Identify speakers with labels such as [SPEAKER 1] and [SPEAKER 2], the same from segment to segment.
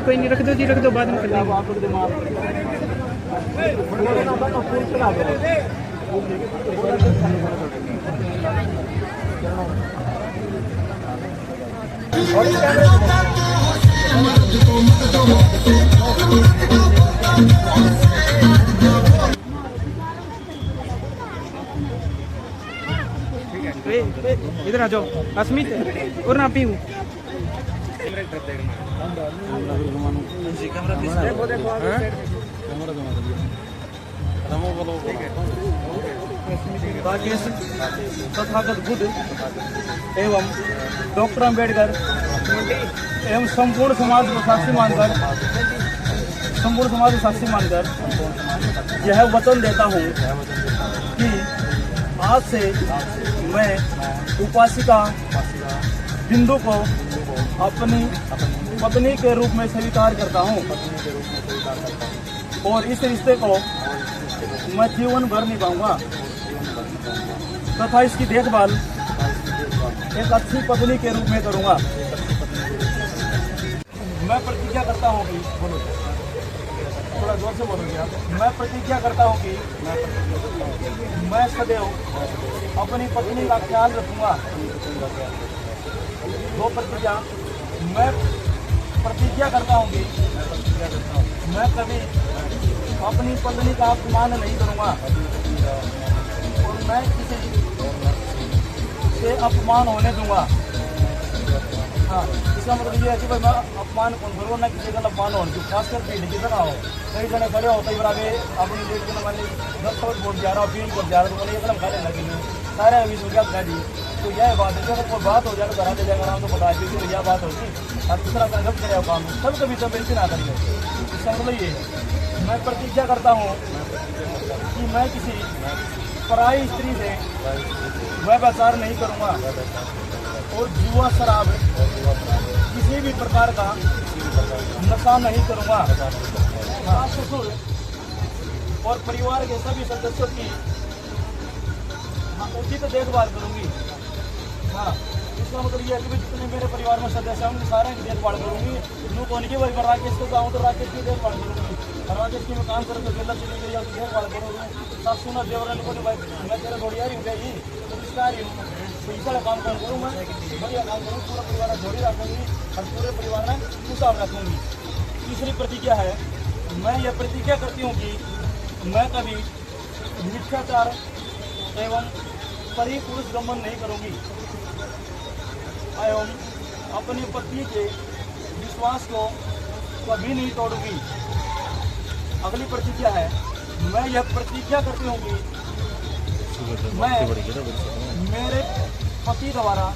[SPEAKER 1] कोई नहीं, रख दो जी, रख दो, बाद में कर लेंगे। इधर आ जाओ अस्मित और ना पीऊ तथागत बुद्ध एवं डॉक्टर अम्बेडकर एवं संपूर्ण समाज को साक्षी मानकर यह वचन देता हूँ कि आज से मैं उपासिका बिंदु को अपनी पत्नी के रूप में स्वीकार करता हूँ और इस रिश्ते को मैं जीवन भर निभाऊंगा तथा इसकी देखभाल एक अच्छी पत्नी के रूप में करूंगा। मैं प्रतिज्ञा करता हूँ कि थोड़ा जोर से बोलोगे आप। मैं प्रतिज्ञा करता हूँ कि मैं सदैव अपनी पत्नी का ख्याल रखूंगा। दो प्रतिज्ञा। मैं प्रतिज्ञा करता हूँ कि मैं कभी अपनी पत्नी का अपमान नहीं करूंगा और मैं किसी से अपमान होने दूंगा। हाँ, इसका मतलब ये है कि भाई मैं अपमान कौन करूँ ना किसी का अपमान हो, खासकर भीड़ की तरह हो। कई जने खड़े होते ही आगे अपनी लेट के मैंने 10 फुट बोर्ड जा रहा हूँ, 3 फुट जा रहा हूँ, तो मैंने ये कलम खा लेना कि सारे अभी सूर्या खा दी। तो यह बात है कि अगर कोई बात हो जाए तो घर ले जाकर हम तो बता दी कि यह बात होगी और दूसरा का गलत करे काम सब कभी सब बेइज्जती ना करिए। इसका मतलब ये है मैं प्रतिज्ञा करता हूँ कि मैं किसी पराई स्त्री से व्यभिचार नहीं करूँगा और जुआ शराब किसी भी प्रकार का नशा नहीं करूँगा। हाँ, ससुर और परिवार के सभी सदस्यों की उचित देखभाल करूँगी। हाँ, इसका मतलब ये है कि जितने मेरे परिवार में सदस्य हैं उनकी सारे की देखभाल करूँगी। यूँ कौन की भाई मैं राकेश को जाऊँ तो राकेश की देखभाल करूँगी और राकेश की मैं काम करूँ तो गेला चली गई उसकी देखभाल करूँगी। सासू ना देवरानी को भाई मैं तेरे थोड़ी आ रही हूँ गई तो इसका आ रही हूँ तो इसका काम कौन करूँ मैं बढ़िया काम करूँ, पूरा परिवार जोड़ी रखूँगी और पूरे परिवार में खुशहाल रखूँगी। तीसरी प्रतिज्ञा है मैं यह प्रतिज्ञा करती हूँ कि मैं कभी मिथ्याचार एवं परी पुरुष गमन नहीं करूँगी एवं अपने पति के विश्वास को कभी नहीं तोड़ूंगी। अगली प्रतिज्ञा है मैं यह प्रतिज्ञा करती हूँ कि मैं मेरे पति द्वारा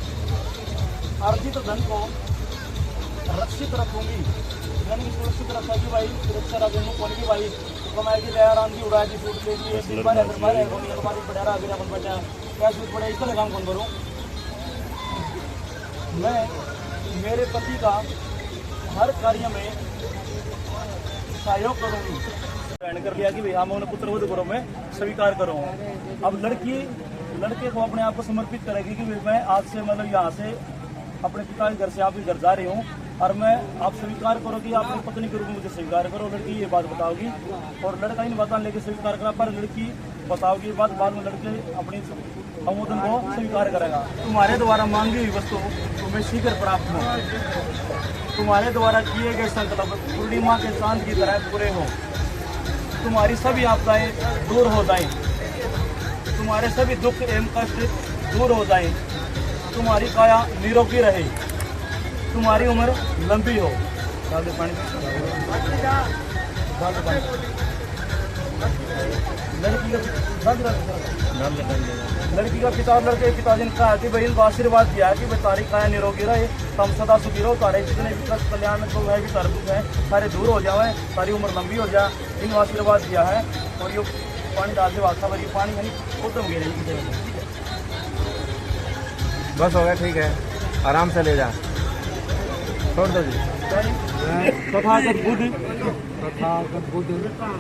[SPEAKER 1] अर्जित धन को रक्षित रखूंगी। धन की सुरक्षित रखेगी भाई, सुरक्षा रखेंगे कौन की भाई कमाएगी ले आराम की उड़ाएगी सूट लेगी हमारे बढ़ा अगर अपन बचा क्या सूट पड़े इसका काम कौन करूँ। मैं मेरे पति का हर कार्य में सहयोग करूंगी। कर लिया कि भैया मैं उन्हें पुत्रवधू करो मैं स्वीकार करूँ। अब लड़के को अपने आप को समर्पित करेगी कि मैं आज से मतलब यहाँ से अपने पिता के घर से आपके घर जा रही हूँ और मैं आप स्वीकार करो कि आप अपनी पत्नी के रूप में मुझे स्वीकार करो। लड़की ये बात बताओगी और लड़का इन बात लेके स्वीकार करा पर लड़की बताओगी ये बात बाद में लड़के अपनी अनुमोदन को स्वीकार करेगा। तुम्हारे द्वारा मांगी हुई वस्तु तुम्हें शीघ्र प्राप्त हो, तुम्हारे द्वारा किए गए संकल्प पूर्णिमा के चांद की तरह पूरे हो, तुम्हारी सभी आपदाएं दूर हो जाएं, तुम्हारे सभी दुख एवं कष्ट दूर हो जाएं, तुम्हारी काया निरोगी रहे, तुम्हारी उम्र लंबी हो। लड़की का पिता और लड़के के पिताजी ने कहा कि भाई इनको आशीर्वाद दिया है कि भाई तारी काया निरोगी रहे, तुम सदा सुखी रहो, तारे जितने भी कष्ट कल्याण तो है भी तार दुख है सारे दूर हो जाए, सारी उम्र लंबी हो जाए, इन आशीर्वाद दिया है। और ये पानी डाल दे वाखा भरी पानी यानी उत्तम गिरे।
[SPEAKER 2] बस हो गया, ठीक है, आराम से ले जा, छोड़ दो जी।
[SPEAKER 1] तथागत बुद्ध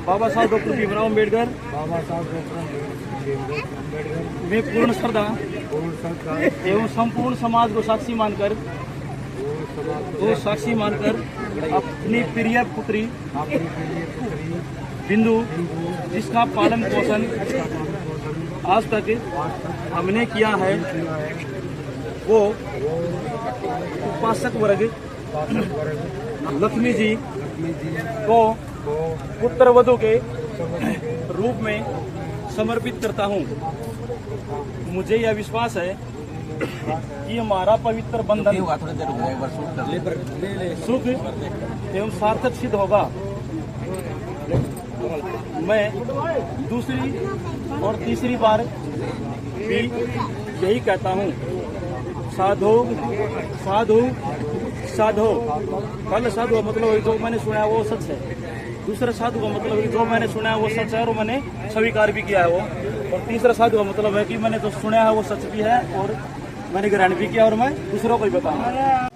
[SPEAKER 1] बाबा साहब डॉक्टर भीमराव अम्बेडकर में पूर्ण श्रद्धा एवं संपूर्ण समाज को साक्षी मानकर को साक्षी मानकर अपनी प्रिय पुत्री बिंदु, जिसका पालन पोषण आज तक हमने किया है, वो उपासक वर्ग लक्ष्मी जी को पुत्र वधु के रूप में समर्पित करता हूँ। मुझे यह विश्वास है कि हमारा पवित्र बंधन सुख एवं सार्थक सिद्ध होगा। मैं दूसरी और तीसरी बार भी यही कहता हूँ, साधु साधु साधु। पहले साधु का मतलब जो मैंने सुना है वो सच है, दूसरा साधु का मतलब जो मैंने सुना है वो सच है और मैंने स्वीकार भी किया है वो, और तीसरा साधु का मतलब है कि मैंने जो सुना है वो सच भी है और मैंने ग्रहण भी किया और मैं दूसरों को भी बताऊंगा।